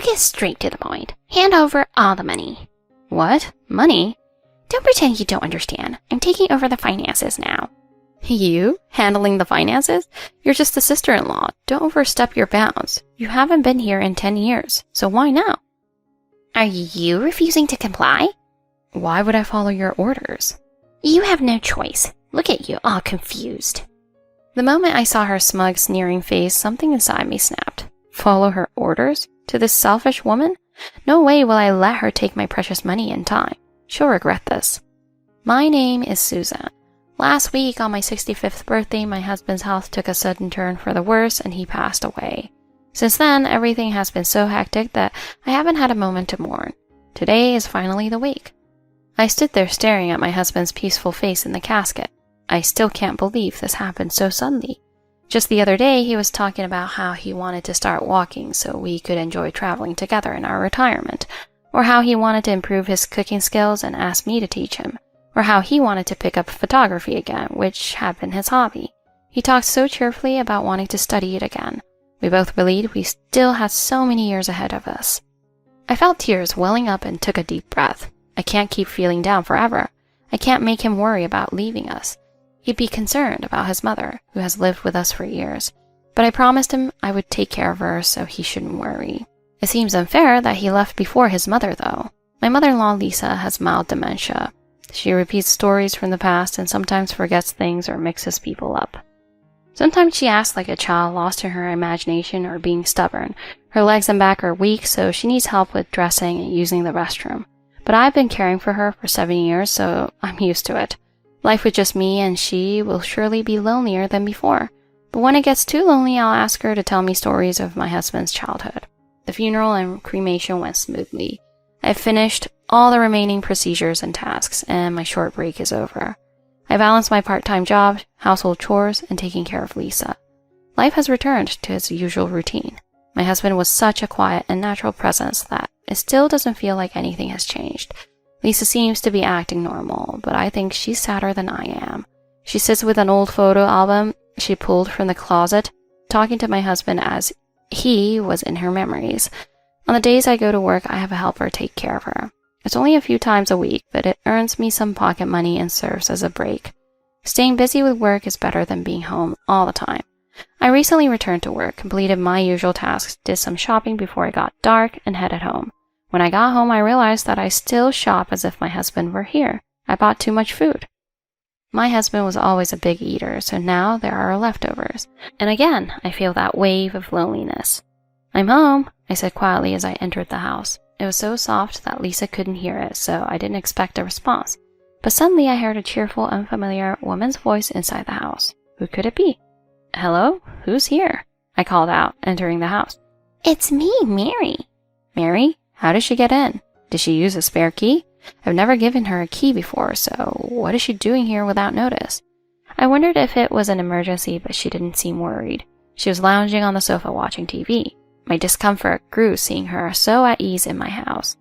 get straight to the point. Hand over all the money. What? Money? Don't pretend you don't understand. I'm taking over the finances now. You? Handling the finances? You're just a sister-in-law. Don't overstep your bounds. You haven't been here in 10 years, so why now? Are you refusing to comply? Why would I follow your orders? You have no choice. Look at you, all confused. The moment I saw her smug, sneering face, something inside me snapped. Follow her orders? To this selfish woman? No way will I let her take my precious money and time. She'll regret this. My name is Susan. Last week, on my 65th birthday, my husband's health took a sudden turn for the worse and he passed away. Since then, everything has been so hectic that I haven't had a moment to mourn. Today is finally the wake. I stood there staring at my husband's peaceful face in the casket. I still can't believe this happened so suddenly. Just the other day, he was talking about how he wanted to start walking so we could enjoy traveling together in our retirement, or how he wanted to improve his cooking skills and asked me to teach him, or how he wanted to pick up photography again, which had been his hobby. He talked so cheerfully about wanting to study it again. We both believed we still had so many years ahead of us. I felt tears welling up and took a deep breath. I can't keep feeling down forever. I can't make him worry about leaving us. He'd be concerned about his mother, who has lived with us for years. But I promised him I would take care of her so he shouldn't worry. It seems unfair that he left before his mother, though. My mother-in-law, Lisa, has mild dementia. She repeats stories from the past and sometimes forgets things or mixes people up. Sometimes she acts like a child lost in her imagination or being stubborn. Her legs and back are weak, so she needs help with dressing and using the restroom. But I've been caring for her for 7 years, so I'm used to it. Life with just me and she will surely be lonelier than before. But when it gets too lonely, I'll ask her to tell me stories of my husband's childhood. The funeral and cremation went smoothly. I've finished all the remaining procedures and tasks, and my short break is over. I balanced my part-time job, household chores, and taking care of Lisa. Life has returned to its usual routine. My husband was such a quiet and natural presence that it still doesn't feel like anything has changed. Lisa seems to be acting normal, but I think she's sadder than I am. She sits with an old photo album she pulled from the closet, talking to my husband as he was in her memories. On the days I go to work, I have a helper take care of her. It's only a few times a week, but it earns me some pocket money and serves as a break. Staying busy with work is better than being home all the time. I recently returned to work, completed my usual tasks, did some shopping before it got dark, and headed home. When I got home, I realized that I still shop as if my husband were here. I bought too much food. My husband was always a big eater, so now there are leftovers. And again, I feel that wave of loneliness. "I'm home," I said quietly as I entered the house. It was so soft that Lisa couldn't hear it, so I didn't expect a response. But suddenly I heard a cheerful, unfamiliar woman's voice inside the house. Who could it be? "Hello? Who's here?" I called out, entering the house. "It's me, Mary." "Mary? How did she get in? Did she use a spare key? I've never given her a key before, so what is she doing here without notice?" I wondered if it was an emergency, but she didn't seem worried. She was lounging on the sofa watching TV. My discomfort grew seeing her so at ease in my house.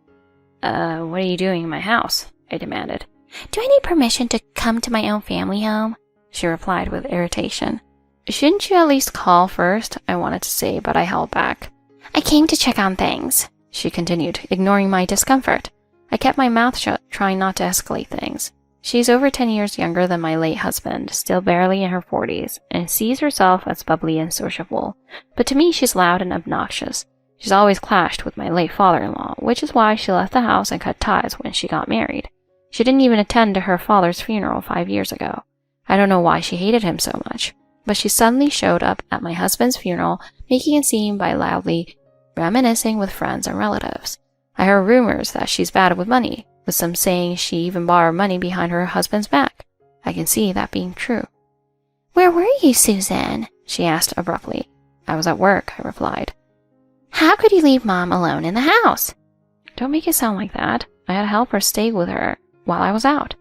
What are you doing in my house?" I demanded. "Do I need permission to come to my own family home?" she replied with irritation. "Shouldn't you at least call first?" I wanted to say, but I held back. "I came to check on things," she continued, ignoring my discomfort. I kept my mouth shut, trying not to escalate things. She's over 10 years younger than my late husband, still barely in her 40s, and sees herself as bubbly and sociable. But to me, she's loud and obnoxious. She's always clashed with my late father-in-law, which is why she left the house and cut ties when she got married. She didn't even attend to her father's funeral 5 years ago. I don't know why she hated him so much, but she suddenly showed up at my husband's funeral, making a scene by loudly reminiscing with friends and relatives. I heard rumors that she's bad with money, with some saying she even borrowed money behind her husband's back. I can see that being true. "Where were you, Susan?" she asked abruptly. "I was at work," I replied. "How could you leave Mom alone in the house?" "Don't make it sound like that. I had a helper stay with her while I was out."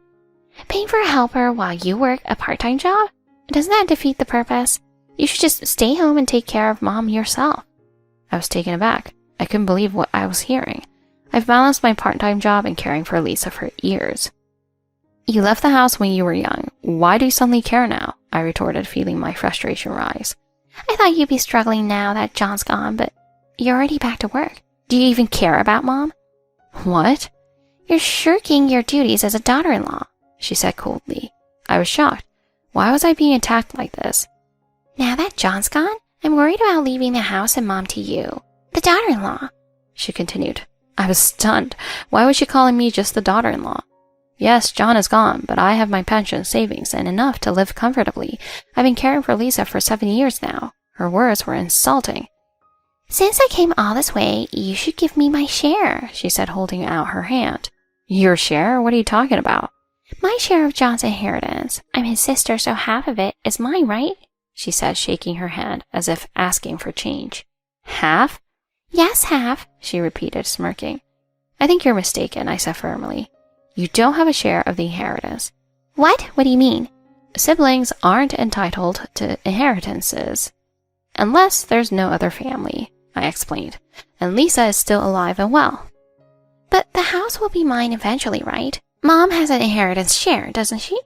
"Paying for a helper while you work a part-time job? Doesn't that defeat the purpose? You should just stay home and take care of Mom yourself." I was taken aback. I couldn't believe what I was hearing. I've balanced my part-time job and caring for Lisa for years. "You left the house when you were young. Why do you suddenly care now?" I retorted, feeling my frustration rise. "I thought you'd be struggling now that John's gone, but you're already back to work. Do you even care about Mom? What? You're shirking your duties as a daughter-in-law, she said coldly. I was shocked. Why was I being attacked like this? Now that John's gone, I'm worried about leaving the house and Mom to you, the daughter-in-law, she continued. I was stunned. Why was she calling me just the daughter-in-law? Yes, John is gone, but I have my pension savings and enough to live comfortably. I've been caring for Lisa for 7 years now. Her words were insulting. Since I came all this way, you should give me my share, she said, holding out her hand. Your share? What are you talking about? My share of John's inheritance. I'm his sister, so half of it is mine, right? She said, shaking her hand as if asking for change. Half? Yes, half, she repeated, smirking. I think you're mistaken, I said firmly. You don't have a share of the inheritance. What? What do you mean? Siblings aren't entitled to inheritances. Unless there's no other family, I explained. And Lisa is still alive and well. But the house will be mine eventually, right? Mom has an inheritance share, doesn't she?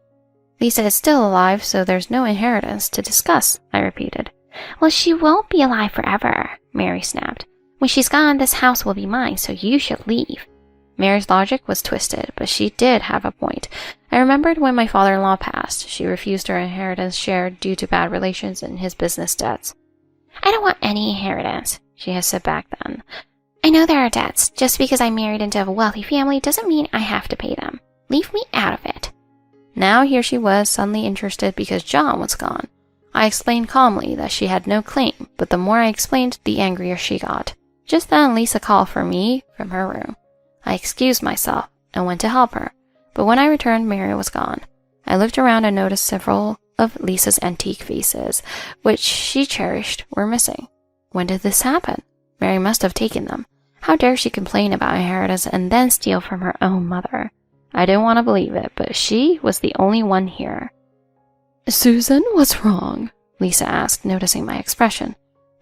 Lisa is still alive, so there's no inheritance to discuss, I repeated. Well, she won't be alive forever, Mary snapped. When she's gone, this house will be mine, so you should leave. Mary's logic was twisted, but she did have a point. I remembered when my father-in-law passed. She refused her inheritance share due to bad relations and his business debts. I don't want any inheritance, she had said back then. I know there are debts. Just because I married into a wealthy family doesn't mean I have to pay them. Leave me out of it. Now here she was, suddenly interested because John was gone. I explained calmly that she had no claim, but the more I explained, the angrier she got. Just then, Lisa called for me from her room. I excused myself and went to help her, but when I returned, Mary was gone. I looked around and noticed several of Lisa's antique vases, which she cherished, were missing. When did this happen? Mary must have taken them. How dare she complain about inheritance and then steal from her own mother? I didn't want to believe it, but she was the only one here. Susan, what's wrong? Lisa asked, noticing my expression.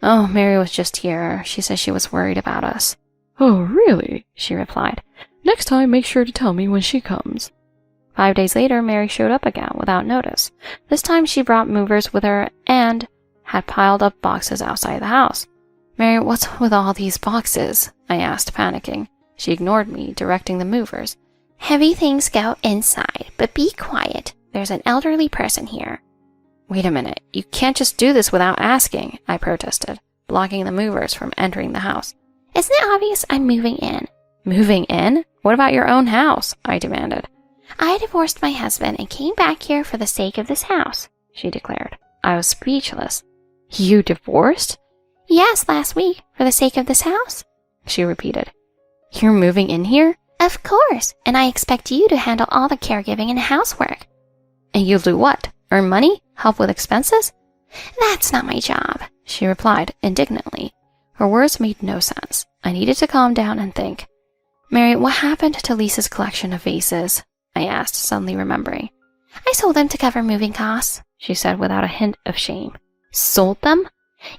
Oh, Mary was just here. She said she was worried about us. Oh, really? She replied. Next time, make sure to tell me when she comes. 5 days later, Mary showed up again without notice. This time she brought movers with her and had piled up boxes outside the house. Mary, what's with all these boxes? I asked, panicking. She ignored me, directing the movers. Heavy things go inside, but be quiet. There's an elderly person here. Wait a minute. You can't just do this without asking, I protested, blocking the movers from entering the house. Isn't it obvious I'm moving in? Moving in? What about your own house? I demanded. I divorced my husband and came back here for the sake of this house, she declared. I was speechless. You divorced? Yes, last week, for the sake of this house, she repeated. You're moving in here? Of course, and I expect you to handle all the caregiving and housework. And you'll do what? Earn money? Help with expenses? That's not my job, she replied indignantly. Her words made no sense. I needed to calm down and think. Mary, what happened to Lisa's collection of vases? I asked, suddenly remembering. I sold them to cover moving costs, she said without a hint of shame. Sold them?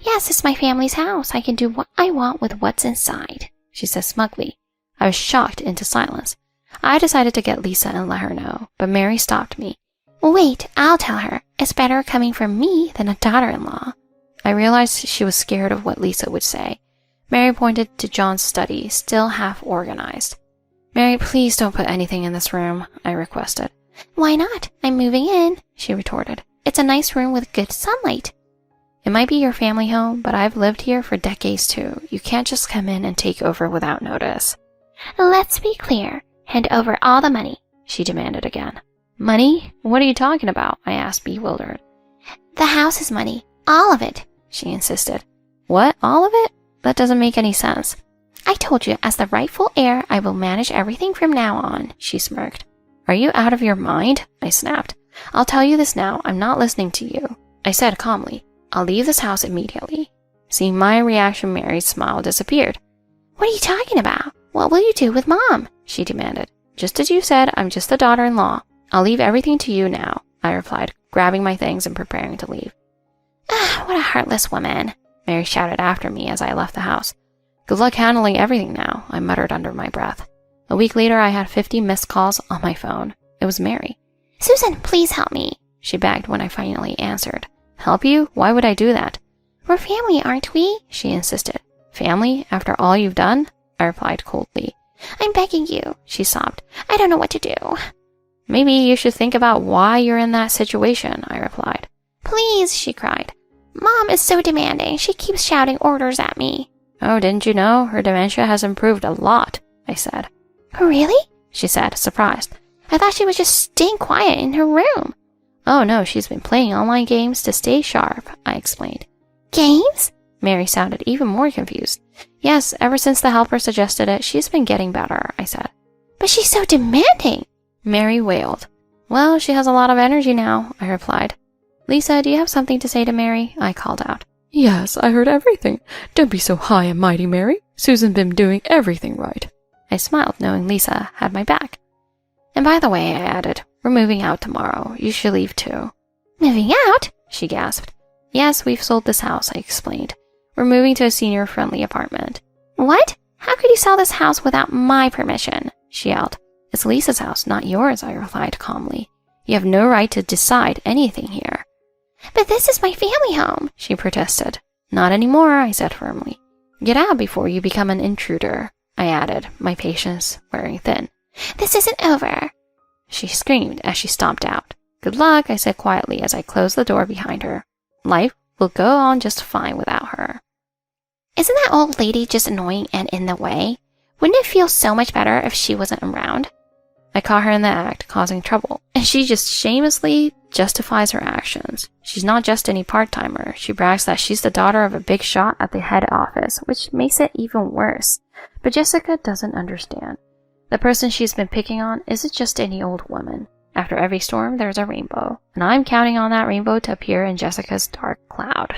Yes, it's my family's house. I can do what I want with what's inside, she said smugly. I was shocked into silence. I decided to get Lisa and let her know, but Mary stopped me. Wait, I'll tell her. It's better coming from me than a daughter-in-law. I realized she was scared of what Lisa would say. Mary pointed to John's study, still half organized. Mary, please don't put anything in this room, I requested. Why not? I'm moving in, she retorted. It's a nice room with good sunlight. It might be your family home, but I've lived here for decades too. You can't just come in and take over without notice. Let's be clear. Hand over all the money, she demanded again. Money? What are you talking about? I asked, bewildered. The house is money. All of it, she insisted. What? All of it? That doesn't make any sense. I told you, as the rightful heir, I will manage everything from now on, she smirked. Are you out of your mind? I snapped. I'll tell you this now. I'm not listening to you. I said calmly. I'll leave this house immediately. Seeing my reaction, Mary's smile disappeared. What are you talking about? What will you do with Mom? She demanded. Just as you said, I'm just the daughter-in-law. I'll leave everything to you now, I replied, grabbing my things and preparing to leave. What a heartless woman, Mary shouted after me as I left the house. Good luck handling everything now, I muttered under my breath. A week later, I had 50 missed calls on my phone. It was Mary. Susan, please help me, she begged when I finally answered. Help you? Why would I do that? We're family, aren't we? She insisted. Family? After all you've done? I replied coldly. I'm begging you, she sobbed. I don't know what to do. Maybe you should think about why you're in that situation, I replied. Please, she cried. Mom is so demanding. She keeps shouting orders at me. Oh, didn't you know? Her dementia has improved a lot, I said. Really? She said, surprised. I thought she was just staying quiet in her room. Oh no, she's been playing online games to stay sharp, I explained. Games? Mary sounded even more confused. Yes, ever since the helper suggested it, she's been getting better, I said. But she's so demanding, Mary wailed. Well, she has a lot of energy now, I replied. Lisa, do you have something to say to Mary? I called out. Yes, I heard everything. Don't be so high and mighty, Mary. Susan's been doing everything right. I smiled, knowing Lisa had my back. And by the way, I added, we're moving out tomorrow. You should leave too. Moving out? She gasped. Yes, we've sold this house, I explained. We're moving to a senior-friendly apartment. What? How could you sell this house without my permission? She yelled. It's Lisa's house, not yours, I replied calmly. You have no right to decide anything here. But this is my family home, she protested. Not anymore, I said firmly. Get out before you become an intruder, I added, my patience wearing thin. This isn't over, she screamed as she stomped out. Good luck, I said quietly as I closed the door behind her. Life will go on just fine without her. Isn't that old lady just annoying and in the way? Wouldn't it feel so much better if she wasn't around? I caught her in the act, causing trouble, and she just shamelessly justifies her actions. She's not just any part-timer. She brags that she's the daughter of a big shot at the head office, which makes it even worse. But Jessica doesn't understand. The person she's been picking on isn't just any old woman. After every storm, there's a rainbow, and I'm counting on that rainbow to appear in Jessica's dark cloud.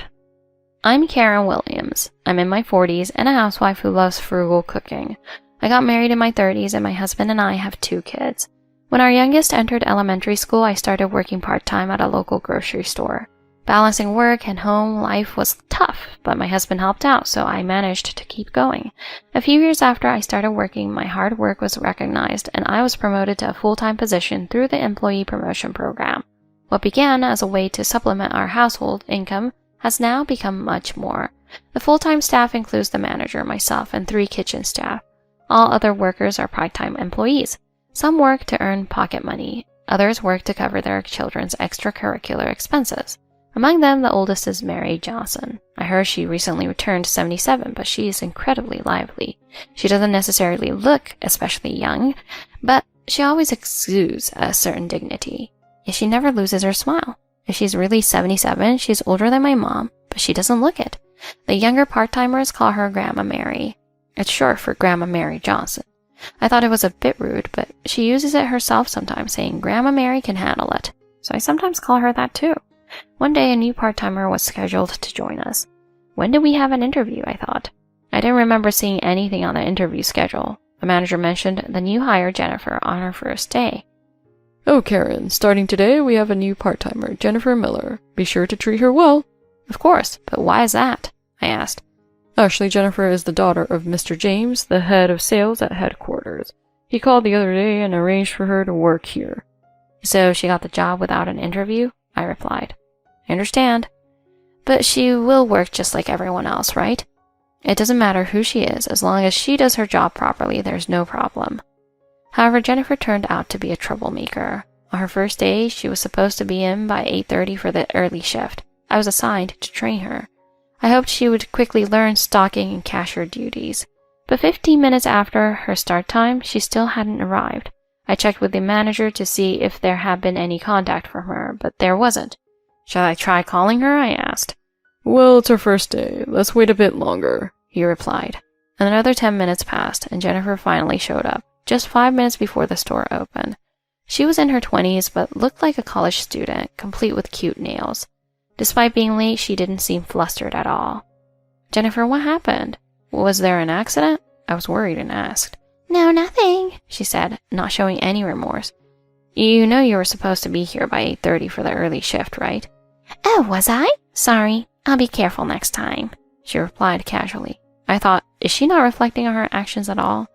I'm Karen Williams. I'm in my 40s and a housewife who loves frugal cooking. I got married in my 30s and my husband and I have 2 kids. When our youngest entered elementary school, I started working part-time at a local grocery store. Balancing work and home life was tough, but my husband helped out, so I managed to keep going. A few years after I started working, my hard work was recognized and I was promoted to a full-time position through the employee promotion program. What began as a way to supplement our household income has now become much more. The full-time staff includes the manager, myself, and 3 kitchen staff. All other workers are part-time employees. Some work to earn pocket money. Others work to cover their children's extracurricular expenses. Among them, the oldest is Mary Johnson. I heard she recently returned 77, but she is incredibly lively. She doesn't necessarily look especially young, but she always exudes a certain dignity. Yet she never loses her smile. If she's really 77, she's older than my mom, but she doesn't look it. The younger part-timers call her Grandma Mary. It's short for Grandma Mary Johnson. I thought it was a bit rude, but she uses it herself sometimes, saying Grandma Mary can handle it. So I sometimes call her that too. One day a new part-timer was scheduled to join us. When did we have an interview, I thought. I didn't remember seeing anything on the interview schedule. The manager mentioned the new hire Jennifer on her first day. Oh, Karen, starting today we have a new part-timer, Jennifer Miller. Be sure to treat her well. Of course, but why is that? I asked. Actually, Jennifer is the daughter of Mr. James, the head of sales at headquarters. He called the other day and arranged for her to work here. So she got the job without an interview? I replied. I understand. But she will work just like everyone else, right? It doesn't matter who she is, as long as she does her job properly, there's no problem. However, Jennifer turned out to be a troublemaker. On her first day, she was supposed to be in by 8:30 for the early shift. I was assigned to train her. I hoped she would quickly learn stocking and cashier duties. But 15 minutes after her start time, she still hadn't arrived. I checked with the manager to see if there had been any contact from her, but there wasn't. Shall I try calling her? I asked. Well, it's her first day. Let's wait a bit longer, he replied. And another 10 minutes passed, and Jennifer finally showed up, just 5 minutes before the store opened. She was in her 20s, but looked like a college student, complete with cute nails. Despite being late, she didn't seem flustered at all. Jennifer, what happened? Was there an accident? I was worried and asked. No, nothing, she said, not showing any remorse. You know you were supposed to be here by 8:30 for the early shift, right? Oh, was I? Sorry, I'll be careful next time, she replied casually. I thought, is she not reflecting on her actions at all?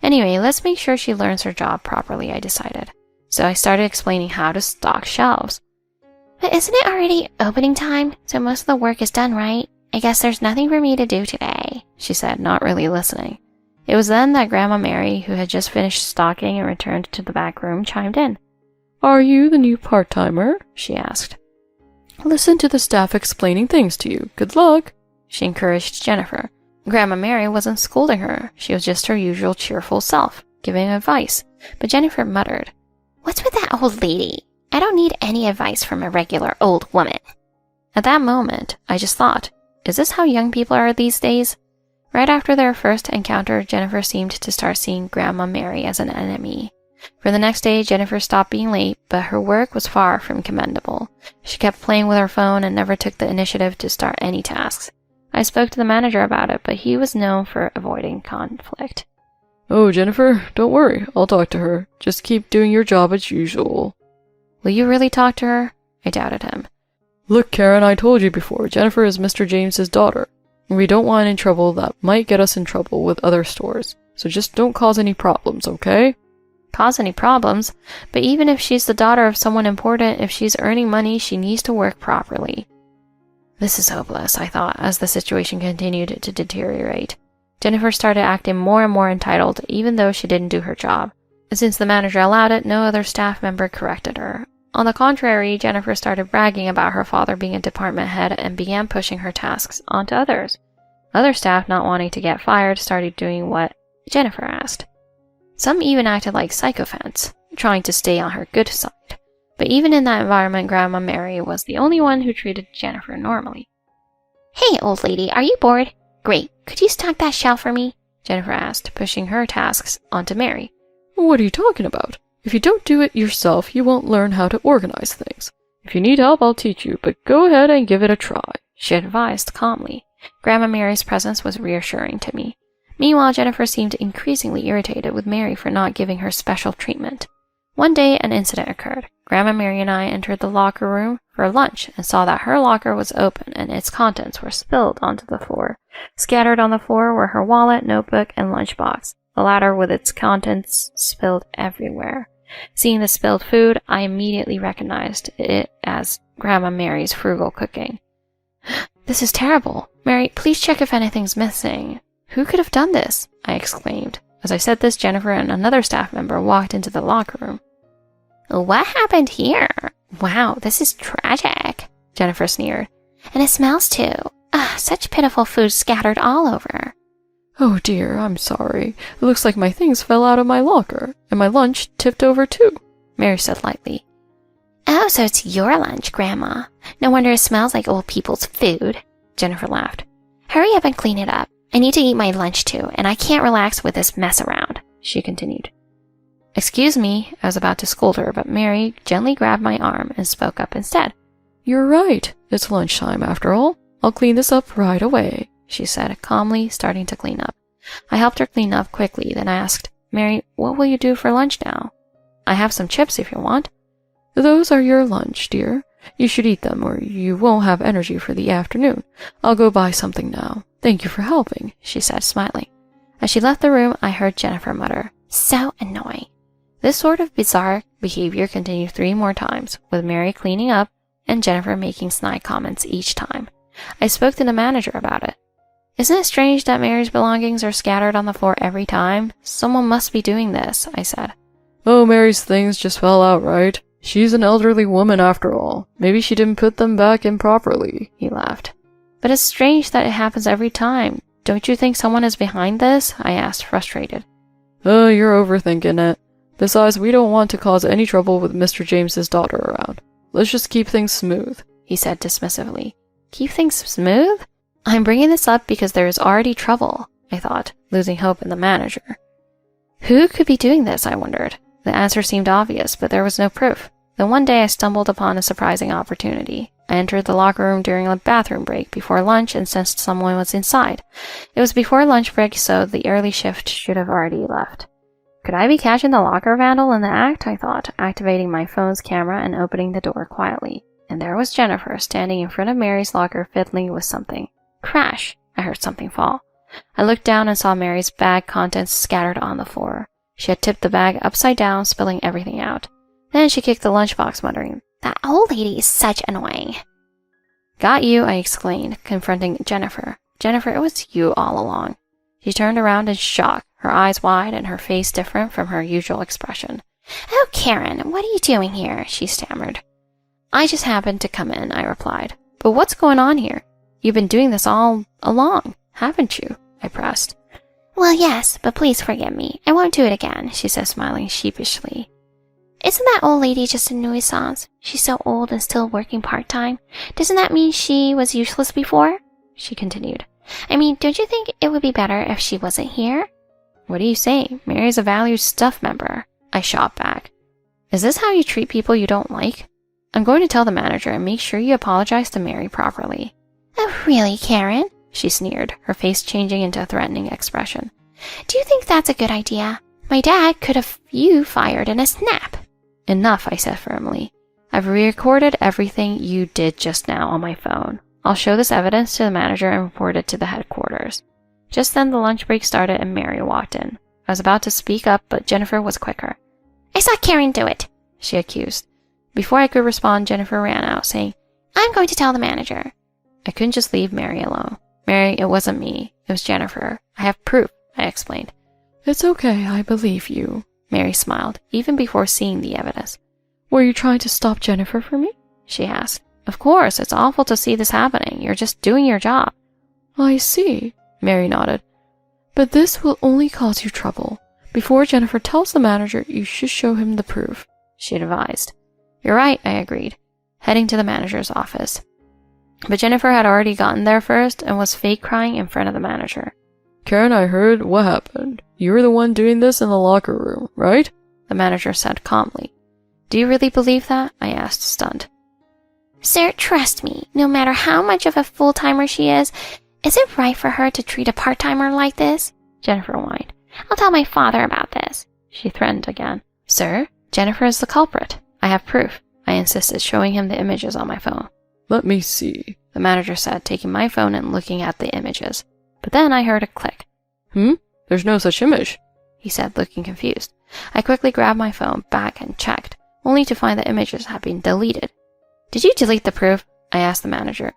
Anyway, let's make sure she learns her job properly, I decided. So I started explaining how to stock shelves. But isn't it already opening time? So most of the work is done, right? I guess there's nothing for me to do today, she said, not really listening. It was then that Grandma Mary, who had just finished stocking and returned to the back room, chimed in. "Are you the new part-timer?" she asked. "Listen to the staff explaining things to you. Good luck," she encouraged Jennifer. Grandma Mary wasn't scolding her. She was just her usual cheerful self, giving advice. But Jennifer muttered, "What's with that old lady? I don't need any advice from a regular old woman." At that moment, I just thought, is this how young people are these days? Right after their first encounter, Jennifer seemed to start seeing Grandma Mary as an enemy. For the next day, Jennifer stopped being late, but her work was far from commendable. She kept playing with her phone and never took the initiative to start any tasks. I spoke to the manager about it, but he was known for avoiding conflict. "Oh, Jennifer, don't worry. I'll talk to her. Just keep doing your job as usual." Will you really talk to her? I doubted him. "Look, Karen, I told you before, Jennifer is Mr. James's daughter. We don't want any trouble that might get us in trouble with other stores. So just don't cause any problems, okay?" Cause any problems? But even if she's the daughter of someone important, if she's earning money, she needs to work properly. This is hopeless, I thought, as the situation continued to deteriorate. Jennifer started acting more and more entitled, even though she didn't do her job. Since the manager allowed it, no other staff member corrected her. On the contrary, Jennifer started bragging about her father being a department head and began pushing her tasks onto others. Other staff, not wanting to get fired, started doing what Jennifer asked. Some even acted like sycophants, trying to stay on her good side. But even in that environment, Grandma Mary was the only one who treated Jennifer normally. "Hey, old lady, are you bored? Great. Could you stock that shelf for me?" Jennifer asked, pushing her tasks onto Mary. "What are you talking about? If you don't do it yourself, you won't learn how to organize things. If you need help, I'll teach you, but go ahead and give it a try," she advised calmly. Grandma Mary's presence was reassuring to me. Meanwhile, Jennifer seemed increasingly irritated with Mary for not giving her special treatment. One day, an incident occurred. Grandma Mary and I entered the locker room for lunch and saw that her locker was open and its contents were spilled onto the floor. Scattered on the floor were her wallet, notebook, and lunchbox, the latter with its contents spilled everywhere. Seeing the spilled food, I immediately recognized it as Grandma Mary's frugal cooking. "This is terrible. Mary, please check if anything's missing." "Who could have done this?" I exclaimed. As I said this, Jennifer and another staff member walked into the locker room. "What happened here? Wow, this is tragic," Jennifer sneered. "And it smells too. Such pitiful food scattered all over." "Oh dear, I'm sorry. It looks like my things fell out of my locker, and my lunch tipped over too," Mary said lightly. "Oh, so it's your lunch, Grandma. No wonder it smells like old people's food," Jennifer laughed. "Hurry up and clean it up. I need to eat my lunch too, and I can't relax with this mess around," she continued. "Excuse me," I was about to scold her, but Mary gently grabbed my arm and spoke up instead. "You're right. It's lunchtime after all. I'll clean this up right away," she said, calmly starting to clean up. I helped her clean up quickly, then I asked, "Mary, what will you do for lunch now?" "I have some chips if you want." "Those are your lunch, dear. You should eat them or you won't have energy for the afternoon. I'll go buy something now. Thank you for helping," she said, smiling. As she left the room, I heard Jennifer mutter, "So annoying." This sort of bizarre behavior continued 3 more times, with Mary cleaning up and Jennifer making snide comments each time. I spoke to the manager about it. "Isn't it strange that Mary's belongings are scattered on the floor every time? Someone must be doing this," I said. "Oh, Mary's things just fell out, right? She's an elderly woman after all. Maybe she didn't put them back in properly," he laughed. "But it's strange that it happens every time. Don't you think someone is behind this?" I asked, frustrated. "Oh, you're overthinking it. Besides, we don't want to cause any trouble with Mr. James's daughter around. Let's just keep things smooth," he said dismissively. "Keep things smooth? I'm bringing this up because there is already trouble," I thought, losing hope in the manager. Who could be doing this, I wondered. The answer seemed obvious, but there was no proof. Then one day I stumbled upon a surprising opportunity. I entered the locker room during a bathroom break before lunch and sensed someone was inside. It was before lunch break, so the early shift should have already left. Could I be catching the locker vandal in the act, I thought, activating my phone's camera and opening the door quietly. And there was Jennifer, standing in front of Mary's locker fiddling with something. Crash! I heard something fall. I looked down and saw Mary's bag contents scattered on the floor. She had tipped the bag upside down, spilling everything out. Then she kicked the lunchbox, muttering, "That old lady is such annoying." "Got you," I exclaimed, confronting Jennifer. "Jennifer, it was you all along." She turned around in shock, her eyes wide and her face different from her usual expression. Oh, Karen, what are you doing here? She stammered. I just happened to come in, I replied. But what's going on here? You've been doing this all along, haven't you? I pressed. Well, yes, but please forgive me. I won't do it again, she said, smiling sheepishly. Isn't that old lady just a nuisance? She's so old and still working part-time. Doesn't that mean she was useless before? She continued. I mean, don't you think it would be better if she wasn't here? What are you saying? Mary's a valued staff member. I shot back. Is this how you treat people you don't like? I'm going to tell the manager and make sure you apologize to Mary properly. Oh, really, Karen? She sneered, her face changing into a threatening expression. Do you think that's a good idea? My dad could have you fired in a snap. Enough, I said firmly. I've recorded everything you did just now on my phone. I'll show this evidence to the manager and report it to the headquarters. Just then the lunch break started and Mary walked in. I was about to speak up, but Jennifer was quicker. I saw Karen do it, she accused. Before I could respond, Jennifer ran out, saying, I'm going to tell the manager. I couldn't just leave Mary alone. Mary, it wasn't me. It was Jennifer. I have proof, I explained. It's okay, I believe you. Mary smiled, even before seeing the evidence. Were you trying to stop Jennifer from me? She asked. Of course, it's awful to see this happening. You're just doing your job. I see, Mary nodded. But this will only cause you trouble. Before Jennifer tells the manager, you should show him the proof, she advised. You're right, I agreed, heading to the manager's office. But Jennifer had already gotten there first and was fake crying in front of the manager. Karen, I heard what happened. You were the one doing this in the locker room, right? The manager said calmly. Do you really believe that? I asked, stunned. Sir, trust me, no matter how much of a full-timer she is it right for her to treat a part-timer like this? Jennifer whined. I'll tell my father about this. She threatened again. Sir, Jennifer is the culprit. I have proof, I insisted, showing him the images on my phone. Let me see, the manager said, taking my phone and looking at the images. But then I heard a click. There's no such image, he said, looking confused. I quickly grabbed my phone back and checked, only to find the images had been deleted. Did you delete the proof? I asked the manager.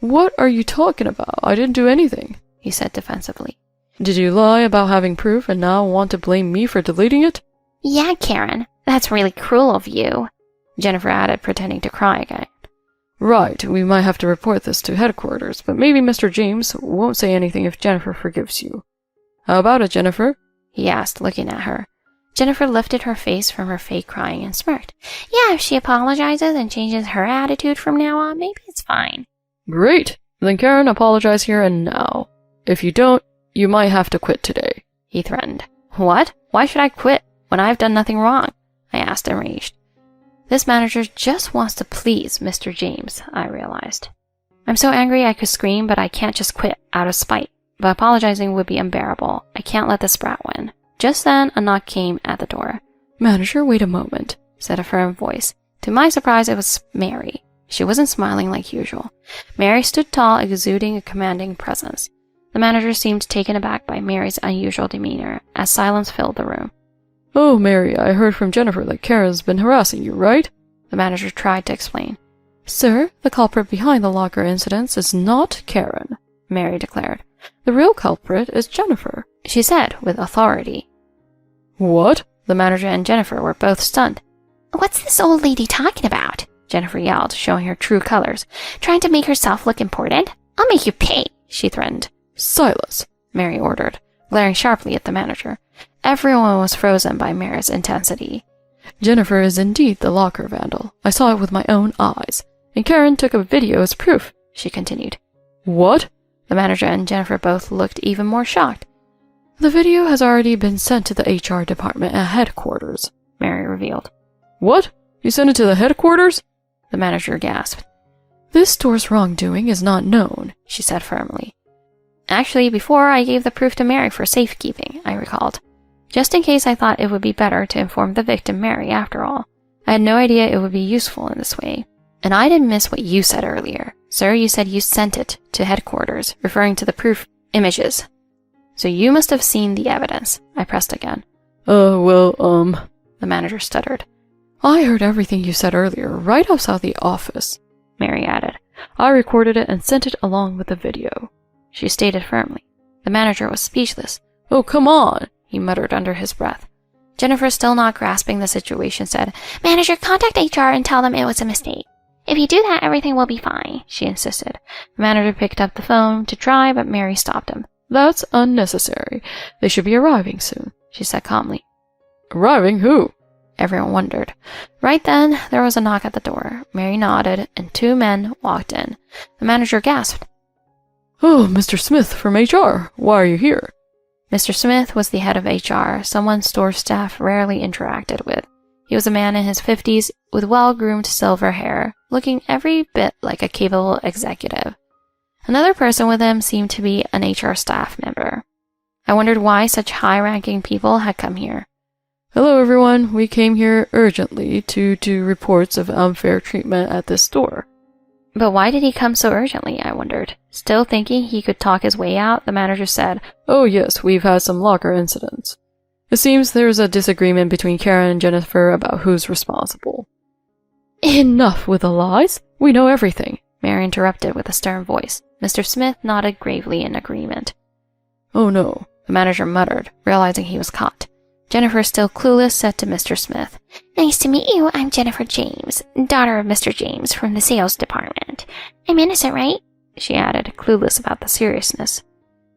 What are you talking about? I didn't do anything, he said defensively. Did you lie about having proof and now want to blame me for deleting it? Yeah, Karen, that's really cruel of you, Jennifer added, pretending to cry again. Right, we might have to report this to headquarters, but maybe Mr. James won't say anything if Jennifer forgives you. How about it, Jennifer? He asked, looking at her. Jennifer lifted her face from her fake crying and smirked. Yeah, if she apologizes and changes her attitude from now on, maybe it's fine. Great! Then Karen, apologize here and now. If you don't, you might have to quit today, he threatened. What? Why should I quit when I've done nothing wrong? I asked, enraged. This manager just wants to please Mr. James, I realized. I'm so angry I could scream, but I can't just quit out of spite. But apologizing would be unbearable. I can't let this brat win. Just then, a knock came at the door. Manager, wait a moment, said a firm voice. To my surprise, it was Mary. She wasn't smiling like usual. Mary stood tall, exuding a commanding presence. The manager seemed taken aback by Mary's unusual demeanor, as silence filled the room. Oh, Mary, I heard from Jennifer that Karen's been harassing you, right? The manager tried to explain. Sir, the culprit behind the locker incidents is not Karen, Mary declared. The real culprit is Jennifer, she said with authority. What? The manager and Jennifer were both stunned. What's this old lady talking about? Jennifer yelled, showing her true colors. Trying to make herself look important? I'll make you pay, she threatened. Silence, Mary ordered, glaring sharply at the manager. Everyone was frozen by Mary's intensity. Jennifer is indeed the locker vandal. I saw it with my own eyes. And Karen took a video as proof, she continued. What? The manager and Jennifer both looked even more shocked. The video has already been sent to the HR department at headquarters, Mary revealed. What? You sent it to the headquarters? The manager gasped. This store's wrongdoing is not known, she said firmly. Actually, before I gave the proof to Mary for safekeeping, I recalled. Just in case I thought it would be better to inform the victim, Mary, after all. I had no idea it would be useful in this way. And I didn't miss what you said earlier. Sir, you said you sent it to headquarters, referring to the proof images. So you must have seen the evidence, I pressed again. The manager stuttered. I heard everything you said earlier, right outside the office, Mary added. I recorded it and sent it along with the video, she stated firmly. The manager was speechless. "Oh, come on," he muttered under his breath. Jennifer, still not grasping the situation, said, "Manager, contact HR and tell them it was a mistake. If you do that, everything will be fine," she insisted. The manager picked up the phone to try, but Mary stopped him. "That's unnecessary. They should be arriving soon," she said calmly. "Arriving who?" Everyone wondered. Right then, there was a knock at the door. Mary nodded, and 2 men walked in. The manager gasped. "Oh, Mr. Smith from HR. Why are you here?" Mr. Smith was the head of HR, someone store staff rarely interacted with. He was a man in his 50s with well-groomed silver hair, looking every bit like a capable executive. Another person with him seemed to be an HR staff member. I wondered why such high-ranking people had come here. "Hello, everyone. We came here urgently to do reports of unfair treatment at this store." But why did he come so urgently, I wondered. Still thinking he could talk his way out, the manager said, "Oh yes, we've had some locker incidents. It seems there's a disagreement between Karen and Jennifer about who's responsible." "Enough with the lies. We know everything," Mary interrupted with a stern voice. Mr. Smith nodded gravely in agreement. "Oh no," the manager muttered, realizing he was caught. Jennifer, still clueless, said to Mr. Smith, "Nice to meet you. I'm Jennifer James, daughter of Mr. James from the sales department. I'm innocent, right?" she added, clueless about the seriousness.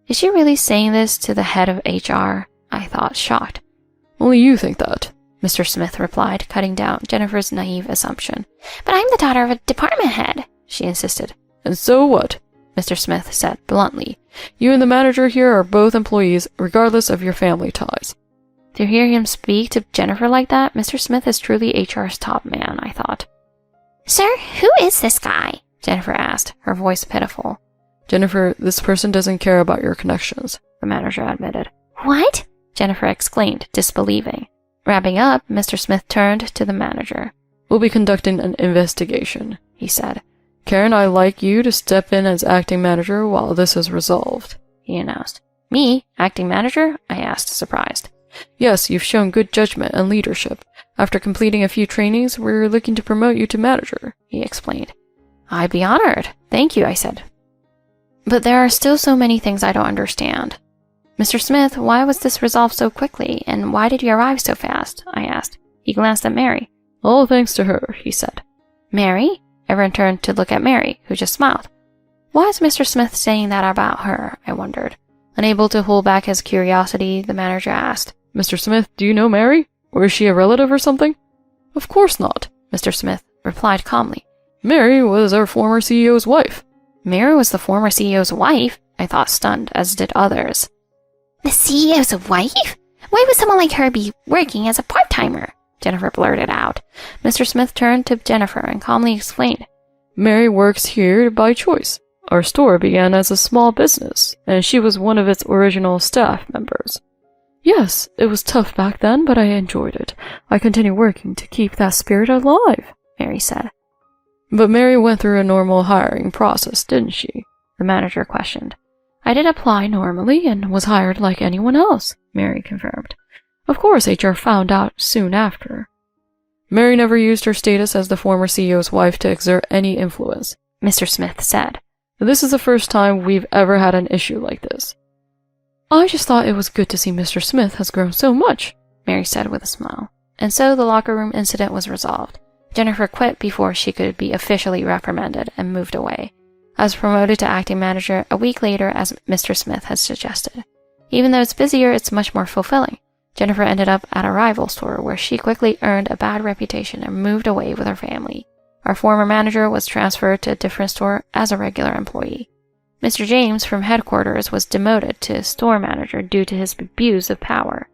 Is she really saying this to the head of HR? I thought, shocked. "Only you think that," Mr. Smith replied, cutting down Jennifer's naive assumption. "But I'm the daughter of a department head," she insisted. "And so what?" Mr. Smith said bluntly. "You and the manager here are both employees, regardless of your family ties." To hear him speak to Jennifer like that, Mr. Smith is truly HR's top man, I thought. "Sir, who is this guy?" Jennifer asked, her voice pitiful. "Jennifer, this person doesn't care about your connections," the manager admitted. "What?" Jennifer exclaimed, disbelieving. Wrapping up, Mr. Smith turned to the manager. "We'll be conducting an investigation," he said. "Karen, I'd like you to step in as acting manager while this is resolved," he announced. "Me? Acting manager?" I asked, surprised. "Yes, you've shown good judgment and leadership. After completing a few trainings, we're looking to promote you to manager," he explained. "I'd be honored. Thank you," I said. "But there are still so many things I don't understand. Mr. Smith, why was this resolved so quickly, and why did you arrive so fast?" I asked. He glanced at Mary. "All thanks to her," he said. "Mary?" Everyone turned to look at Mary, who just smiled. Why is Mr. Smith saying that about her? I wondered. Unable to hold back his curiosity, the manager asked, "Mr. Smith, do you know Mary? Or is she a relative or something?" "Of course not," Mr. Smith replied calmly. "Mary was our former CEO's wife." Mary was the former CEO's wife? I thought, stunned, as did others. The CEO's wife? Why would someone like her be working as a part-timer? Jennifer blurted out. Mr. Smith turned to Jennifer and calmly explained. "Mary works here by choice. Our store began as a small business, and she was one of its original staff members. Yes, it was tough back then, but I enjoyed it. I continue working to keep that spirit alive," Mary said. "But Mary went through a normal hiring process, didn't she?" the manager questioned. "I did apply normally and was hired like anyone else," Mary confirmed. "Of course, HR found out soon after." "Mary never used her status as the former CEO's wife to exert any influence," Mr. Smith said. "This is the first time we've ever had an issue like this." "I just thought it was good to see Mr. Smith has grown so much," Mary said with a smile. And so the locker room incident was resolved. Jennifer quit before she could be officially reprimanded and moved away. I was promoted to acting manager a week later, as Mr. Smith had suggested. Even though it's busier, it's much more fulfilling. Jennifer ended up at a rival store where she quickly earned a bad reputation and moved away with her family. Our former manager was transferred to a different store as a regular employee. Mr. James from headquarters was demoted to store manager due to his abuse of power.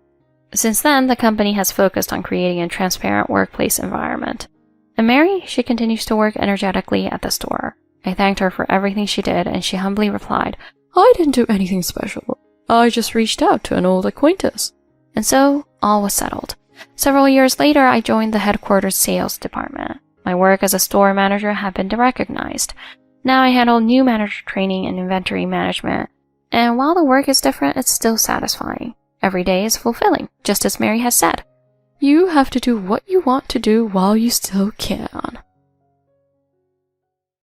Since then, the company has focused on creating a transparent workplace environment. And Mary, she continues to work energetically at the store. I thanked her for everything she did, and she humbly replied, "I didn't do anything special. I just reached out to an old acquaintance." And so, all was settled. Several years later, I joined the headquarters sales department. My work as a store manager had been recognized. Now I handle new manager training and inventory management. And while the work is different, it's still satisfying. Every day is fulfilling, just as Mary has said. You have to do what you want to do while you still can.